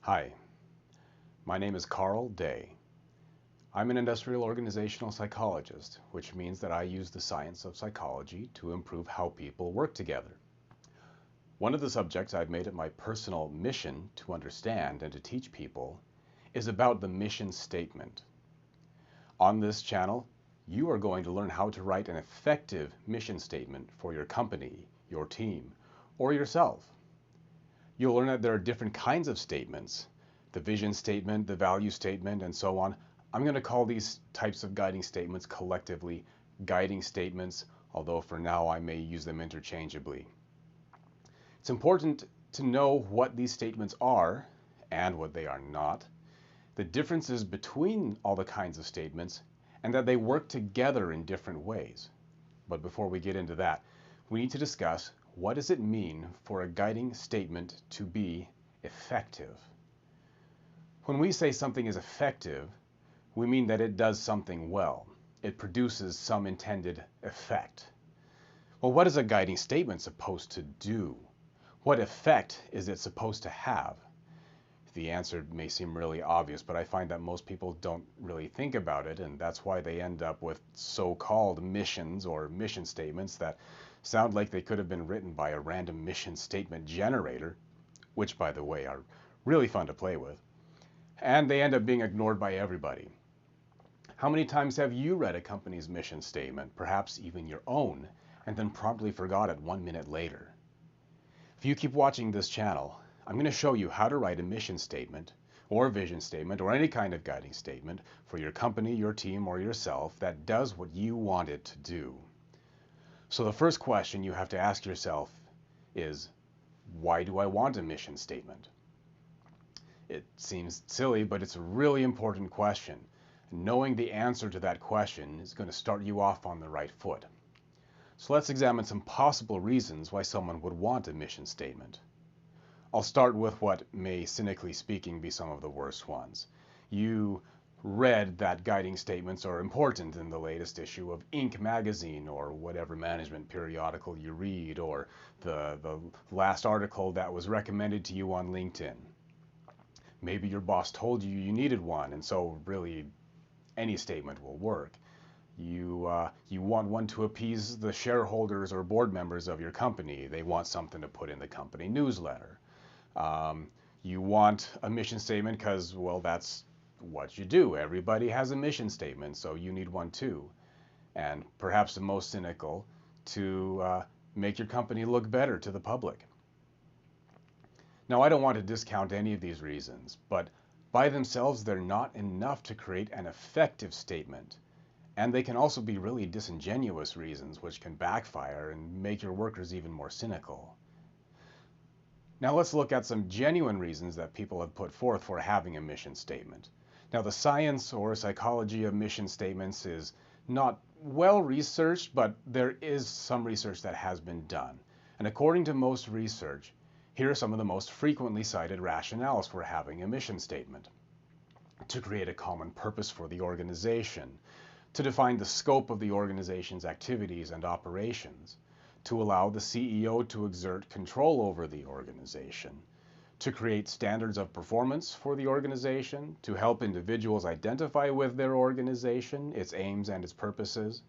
Hi, my name is Carl Day. I'm an industrial organizational psychologist, which means that I use the science of psychology to improve how people work together. One of the subjects I've made it my personal mission to understand and to teach people is about the mission statement. On this channel, you are going to learn how to write an effective mission statement for your company, your team, or yourself. You'll learn that there are different kinds of statements, the vision statement, the value statement, and so on. I'm going to call these types of guiding statements collectively guiding statements, although for now I may use them interchangeably. It's important to know what these statements are and what they are not, the differences between all the kinds of statements, and that they work together in different ways. But before we get into that, we need to discuss what does it mean for a guiding statement to be effective. When we say something is effective, we mean that it does something well. It produces some intended effect. Well, what is a guiding statement supposed to do? What effect is it supposed to have? The answer may seem really obvious, but I find that most people don't really think about it, and that's why they end up with so-called missions or mission statements that sound like they could have been written by a random mission statement generator, which, by the way, are really fun to play with, and they end up being ignored by everybody. How many times have you read a company's mission statement, perhaps even your own, and then promptly forgot it 1 minute later? If you keep watching this channel, I'm going to show you how to write a mission statement or vision statement or any kind of guiding statement for your company, your team, or yourself that does what you want it to do. So the first question you have to ask yourself is, why do I want a mission statement? It seems silly, but it's a really important question. Knowing the answer to that question is going to start you off on the right foot. So let's examine some possible reasons why someone would want a mission statement. I'll start with what may, cynically speaking, be some of the worst ones. You read that guiding statements are important in the latest issue of Inc. magazine or whatever management periodical you read, or the last article that was recommended to you on LinkedIn. Maybe your boss told you you needed one, and so really any statement will work. You want one to appease the shareholders or board members of your company. They want something to put in the company newsletter. You want a mission statement because, well, that's what you do. Everybody has a mission statement, so you need one too. And perhaps the most cynical, to make your company look better to the public. Now, I don't want to discount any of these reasons, but by themselves, they're not enough to create an effective statement. And they can also be really disingenuous reasons, which can backfire and make your workers even more cynical. Now let's look at some genuine reasons that people have put forth for having a mission statement. Now the science or psychology of mission statements is not well researched, but there is some research that has been done. And according to most research, here are some of the most frequently cited rationales for having a mission statement. To create a common purpose for the organization, to define the scope of the organization's activities and operations, to allow the CEO to exert control over the organization, to create standards of performance for the organization, to help individuals identify with their organization, its aims and its purposes,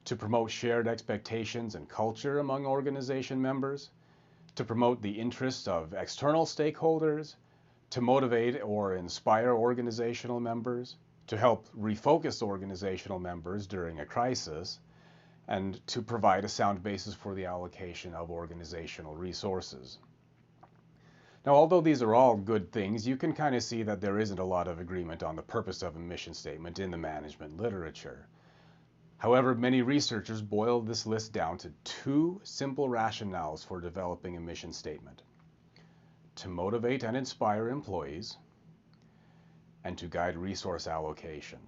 to promote shared expectations and culture among organization members, to promote the interests of external stakeholders, to motivate or inspire organizational members, to help refocus organizational members during a crisis, and to provide a sound basis for the allocation of organizational resources. Now, although these are all good things, you can kind of see that there isn't a lot of agreement on the purpose of a mission statement in the management literature. However, many researchers boil this list down to two simple rationales for developing a mission statement: to motivate and inspire employees, and to guide resource allocation.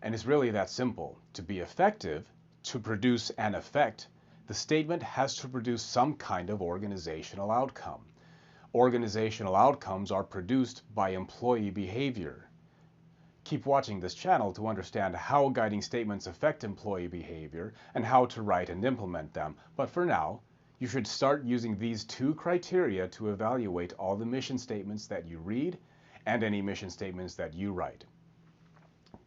And it's really that simple. To be effective, to produce an effect, the statement has to produce some kind of organizational outcome. Organizational outcomes are produced by employee behavior. Keep watching this channel to understand how guiding statements affect employee behavior and how to write and implement them. But for now, You should start using these two criteria to evaluate all the mission statements that you read and any mission statements that you write.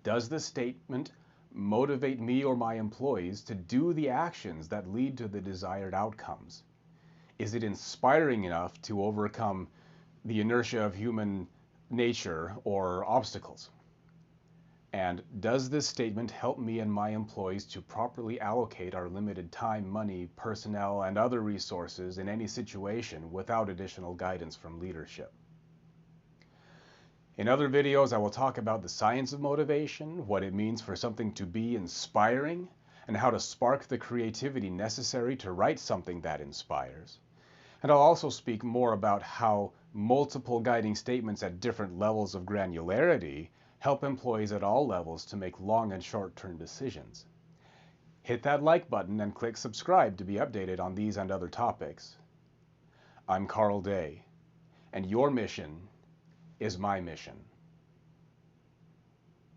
Does the statement motivate me or my employees to do the actions that lead to the desired outcomes? Is it inspiring enough to overcome the inertia of human nature or obstacles? And does this statement help me and my employees to properly allocate our limited time, money, personnel, and other resources in any situation without additional guidance from leadership? In other videos, I will talk about the science of motivation, what it means for something to be inspiring, and how to spark the creativity necessary to write something that inspires. And I'll also speak more about how multiple guiding statements at different levels of granularity help employees at all levels to make long and short-term decisions. Hit that like button and click subscribe to be updated on these and other topics. I'm Carl Day, and your mission is my mission.